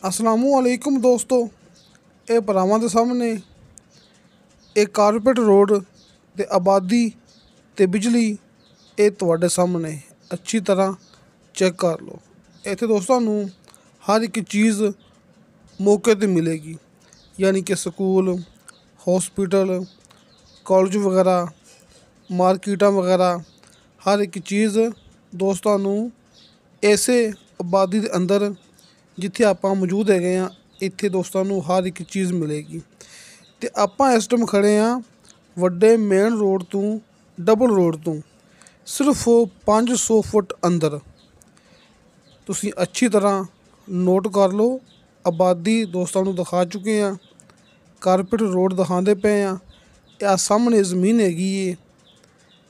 असलामुअलैकुम दोस्तों, ये भरावां दे सामने एक कारपेट रोड ते आबादी ते बिजली ये तुहाडे सामने अच्छी तरह चेक कर लो। इत्थे दोस्तों नूं हर एक चीज़ मौके ते मिलेगी, यानी कि स्कूल, हॉस्पिटल, कॉलेज वगैरह, मार्केटां वगैरह हर एक चीज़ दोस्तों नूं ऐसे आबादी दे अंदर जिथे आपां मौजूद हैगे हाँ इत्थे दोस्तों नूं हर एक चीज़ मिलेगी। तो आपां इस टाइम खड़े हाँ वड्डे मेन रोड तो डबल रोड तो सिर्फ 500 फुट अंदर। तुसीं अच्छी तरह नोट कर लो, आबादी दोस्तों नूं दिखा चुके हैं, कारपेट रोड दिखाते पे हाँ। आ सामने ज़मीन हैगी है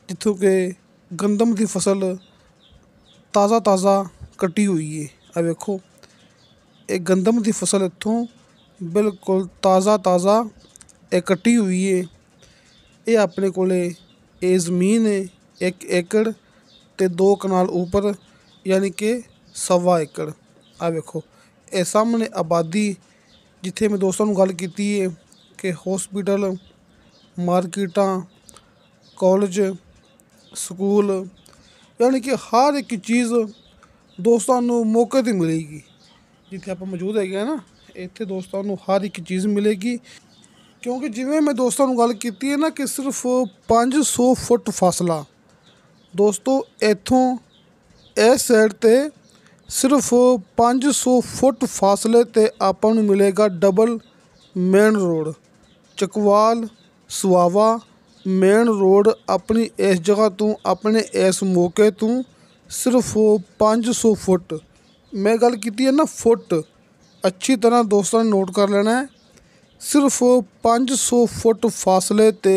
जिथों के गंदम की फसल ताज़ा ताज़ा कटी हुई है। आ वेखो ये गंदम की फसल इत्थों बिल्कुल ताज़ा ताज़ा ये कटी हुई है। ये अपने कोले ये ज़मीन है 1 एकड़ ते 2 कनाल ऊपर यानी कि 1.25 एकड़। आ वेखो ये सामने आबादी जिथे मैं दोस्तों नूं गल कीती है कि हॉस्पिटल, मार्केटां, कॉलेज, स्कूल यानी कि हर एक चीज़ दोस्तों नूं मौके ते मिलेगी। जिथे आप मौजूद है ना इत्थे दोस्तों नूं हर एक चीज़ मिलेगी, क्योंकि जिवें मैं दोस्तों नूं गल कीती है ना कि सिर्फ 500 फुट फासला दोस्तों इत्थों इस साइड ते सिर्फ 500 फुट फासले ते आपां नूं मिलेगा double main road. Chakwal Sohawa main road अपनी इस जगह तो अपने इस मौके तो सिर्फ 500 फुट, मैं गल कीती है ना फुट, अच्छी तरह दोस्तों ने नोट कर लेना है। सिर्फ 500 फुट फासले ते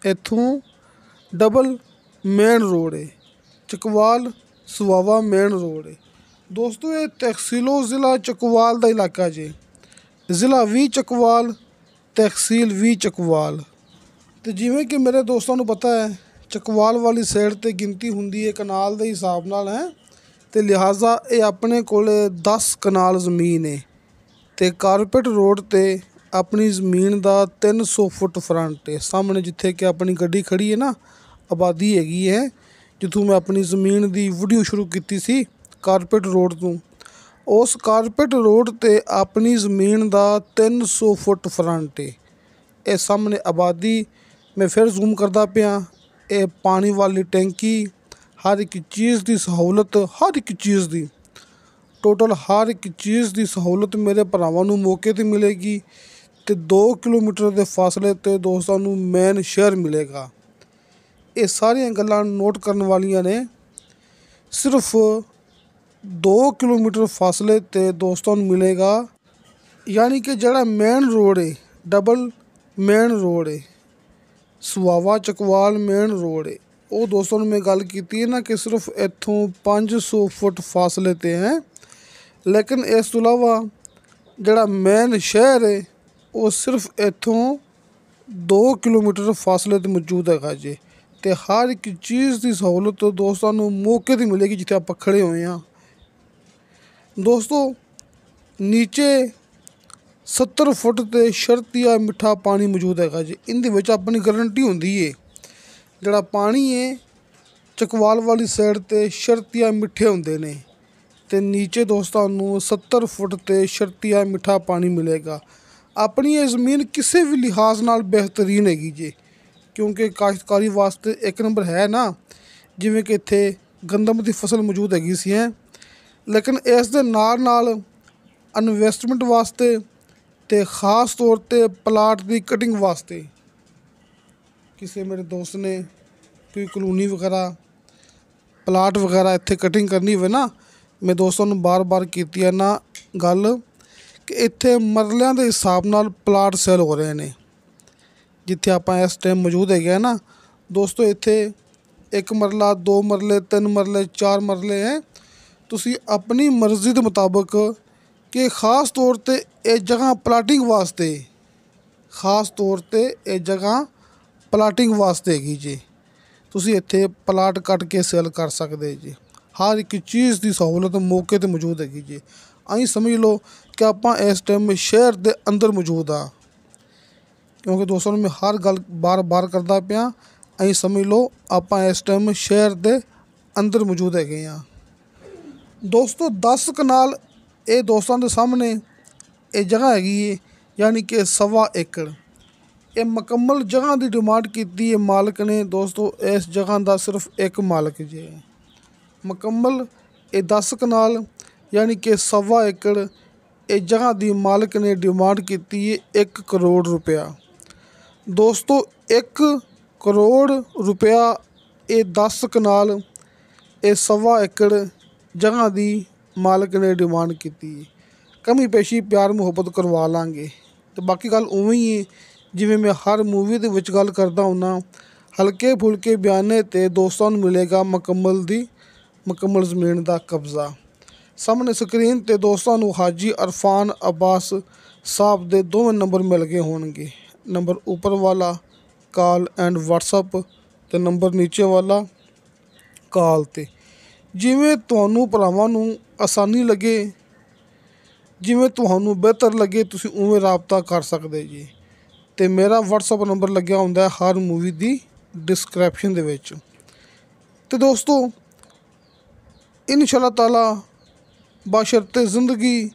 इत्थों डबल मेन रोड है, चकवाल सुहावा मेन रोड है। दोस्तों ये तहसीलो ज़िला चकवाल का इलाका जे, ज़िला भी चकवाल, तहसील भी चकवाल। तो जिवें कि मेरे दोस्तों को पता है चकवाल वाली साइड ते गिनती हुंदी है कनाल के हिसाब नाल है, तो लिहाजा ये अपने कोले 10 कनाल ज़मीन है। तो कारपेट रोड ते अपनी ज़मीन का 300 फुट फ्रंट है। सामने जिथे कि अपनी गड्डी खड़ी है ना आबादी हैगी है जिथों मैं अपनी ज़मीन की वीडियो शुरू की सी कारपेट रोड तो उस कारपेट रोड ते अपनी ज़मीन का 300 फुट फ्रंट है। ये सामने आबादी मैं फिर जूम करता पिया, ये पानी वाली टैंकी हर एक चीज़ की सहूलत, हर एक चीज़ की टोटल हर एक चीज़ की सहूलत मेरे भरावां नूं मौके ते मिलेगी। तो 2 किलोमीटर के फासले ते दोस्तों नूं मेन शहर मिलेगा। ये सारियां गल्लां नोट करने वालियां ने। सिर्फ 2 किलोमीटर फासले ते दोस्तों नूं मिलेगा, यानी कि जड़ा मेन रोड है डबल मेन रोड है, सुहावा चकवाल मेन रोड है, वो दोस्तों ने मैं गल की है ना कि सिर्फ इत्थों 500 फुट फासले ते हैं। लेकिन इस तो इलावा जड़ा मेन शहर है वो सिर्फ इत्थों 2 किलोमीटर फासले ते मौजूद है जे। तो हर एक चीज़ की सहूलत दोस्तों नूं मौके ते मिलेगी जिथे आप खड़े हुए हैं। दोस्तों नीचे 70 फुट ते शर्तिया मिठा पानी मौजूद है जी। इहदे विच अपनी गारंटी होंदी है जड़ा पानी है चकवाल वाली साइड ते शर्तिया मिठे होंदे ने। ते नीचे दोस्तों नूं 70 फुट ते शर्तिया मिठा पानी मिलेगा। अपनी ये ज़मीन किसी भी लिहाज नाल बेहतरीन हैगी जी, क्योंकि काश्तकारी वास्ते एक नंबर है ना। जिवें कि इत्थे गंदम की फसल मौजूद हैगी सी है, लेकिन इस दे नाल नाल इन्वेस्टमेंट वास्ते ते ख़ास तौर ते प्लाट की कटिंग वास्ते किसी मेरे दोस्त ने कोई कलोनी वगैरह प्लाट वगैरह इत्थे कटिंग करनी हो ना, मैं दोस्तों ने बार बार कीती है ना गल कि इत्थे मरलियां के हिसाब नाल प्लाट सेल हो रहे हैं। जिथे आप इस टाइम मौजूद है ना दोस्तों, इत्थे 1 मरला 2 मरले 3 मरले 4 मरले हैं। तुसी अपनी मर्जी के मुताबिक कि खास तौर ते ये जगह प्लाटिंग वास्ते, खास तौर ते ये जगह प्लाटिंग वास्ते हैगी जी। तुसी इत्थे प्लाट कट के सेल कर सकते जी। हर एक चीज़ की सहूलत मौके ते मौजूद हैगी जी। ਅਸੀਂ ਸਮਝ ਲਓ ਕਿ ਆਪਾਂ ਇਸ ਟਾਈਮ ਸ਼ਹਿਰ ਦੇ ਅੰਦਰ ਮੌਜੂਦ ਆ, ਕਿਉਂਕਿ ਦੋਸਤੋ ਮੈਂ ਹਰ ਗੱਲ ਬਾਰ-ਬਾਰ ਕਰਦਾ ਪਿਆ। ਅਸੀਂ ਸਮਝ ਲਓ ਆਪਾਂ ਇਸ ਟਾਈਮ ਸ਼ਹਿਰ ਦੇ ਅੰਦਰ ਮੌਜੂਦ ਹੈਗੇ ਆ। ਦੋਸਤੋ 10 ਕਨਾਲ ਇਹ ਦੋਸਤਾਂ ਦੇ ਸਾਹਮਣੇ ਇਹ ਜਗ੍ਹਾ ਹੈਗੀ ਹੈ, ਯਾਨੀ ਕਿ 1.25 ਏਕੜ। ਇਹ ਮੁਕੰਮਲ ਜਗ੍ਹਾ ਦੀ ਡਿਮਾਂਡ ਕੀਤੀ ਹੈ ਮਾਲਕ ਨੇ। ਦੋਸਤੋ ਇਸ ਜਗ੍ਹਾ ਦਾ ਸਿਰਫ ਇੱਕ ਮਾਲਕ ਜੇ ਮੁਕੰਮਲ ਇਹ 10 ਕਨਾਲ ਯਾਨੀ ਕਿ 1.25 ਏਕੜ ਇਹ ਜਗ੍ਹਾ ਦੀ ਮਾਲਕ ਨੇ ਡਿਮਾਂਡ ਕੀਤੀ ਹੈ 1 ਕਰੋੜ ਰੁਪਇਆ। ਦੋਸਤੋ 1 ਕਰੋੜ ਰੁਪਇਆ ਇਹ 10 ਕਨਾਲ ਇਹ 1.25 ਏਕੜ ਜਗ੍ਹਾ ਦੀ ਮਾਲਕ ਨੇ ਡਿਮਾਂਡ ਕੀਤੀ ਹੈ। ਕਮੀ ਪੇਸ਼ੀ ਪਿਆਰ ਮੁਹੱਬਤ ਕਰਵਾ ਲਾਂਗੇ। ਅਤੇ ਬਾਕੀ ਗੱਲ ਉਵੇਂ ਹੀ ਹੈ ਜਿਵੇਂ ਮੈਂ ਹਰ ਮੂਵੀ ਦੇ ਵਿੱਚ ਗੱਲ ਕਰਦਾ ਹੁੰਦਾ, ਹਲਕੇ ਫੁਲਕੇ ਬਿਆਨੇ 'ਤੇ ਦੋਸਤਾਂ ਨੂੰ ਮਿਲੇਗਾ ਮੁਕੰਮਲ ਜ਼ਮੀਨ ਦਾ ਕਬਜ਼ਾ। ਸਾਹਮਣੇ ਸਕਰੀਨ 'ਤੇ ਦੋਸਤਾਂ ਨੂੰ ਹਾਜੀ ਅਰਫਾਨ ਅਬਾਸ ਸਾਹਿਬ ਦੇ ਦੋਵੇਂ ਨੰਬਰ ਮਿਲ ਗਏ ਹੋਣਗੇ। ਨੰਬਰ ਉੱਪਰ ਵਾਲਾ ਕਾਲ ਐਂਡ ਵਟਸਅਪ ਅਤੇ ਨੰਬਰ ਨੀਚੇ ਵਾਲਾ ਕਾਲ 'ਤੇ। ਜਿਵੇਂ ਤੁਹਾਨੂੰ ਭਰਾਵਾਂ ਨੂੰ ਆਸਾਨੀ ਲੱਗੇ, ਜਿਵੇਂ ਤੁਹਾਨੂੰ ਬਿਹਤਰ ਲੱਗੇ, ਤੁਸੀਂ ਉਵੇਂ ਰਾਬਤਾ ਕਰ ਸਕਦੇ ਜੀ। ਅਤੇ ਮੇਰਾ ਵਟਸਅਪ ਨੰਬਰ ਲੱਗਿਆ ਹੁੰਦਾ ਹਰ ਮੂਵੀ ਦੀ ਡਿਸਕ੍ਰਿਪਸ਼ਨ ਦੇ ਵਿੱਚ। ਅਤੇ ਦੋਸਤੋ ਇੰਸ਼ਾਅੱਲਾ ਤਾਲਾ ਬਸ਼ਰਤੇ ਜ਼ਿੰਦਗੀ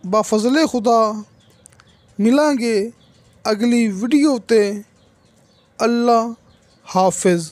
ਬਾਫਜ਼ਲੇ ਖੁਦਾ ਮਿਲਾਂਗੇ ਅਗਲੀ ਵੀਡੀਓ 'ਤੇ। ਅੱਲਾ ਹਾਫਿਜ਼।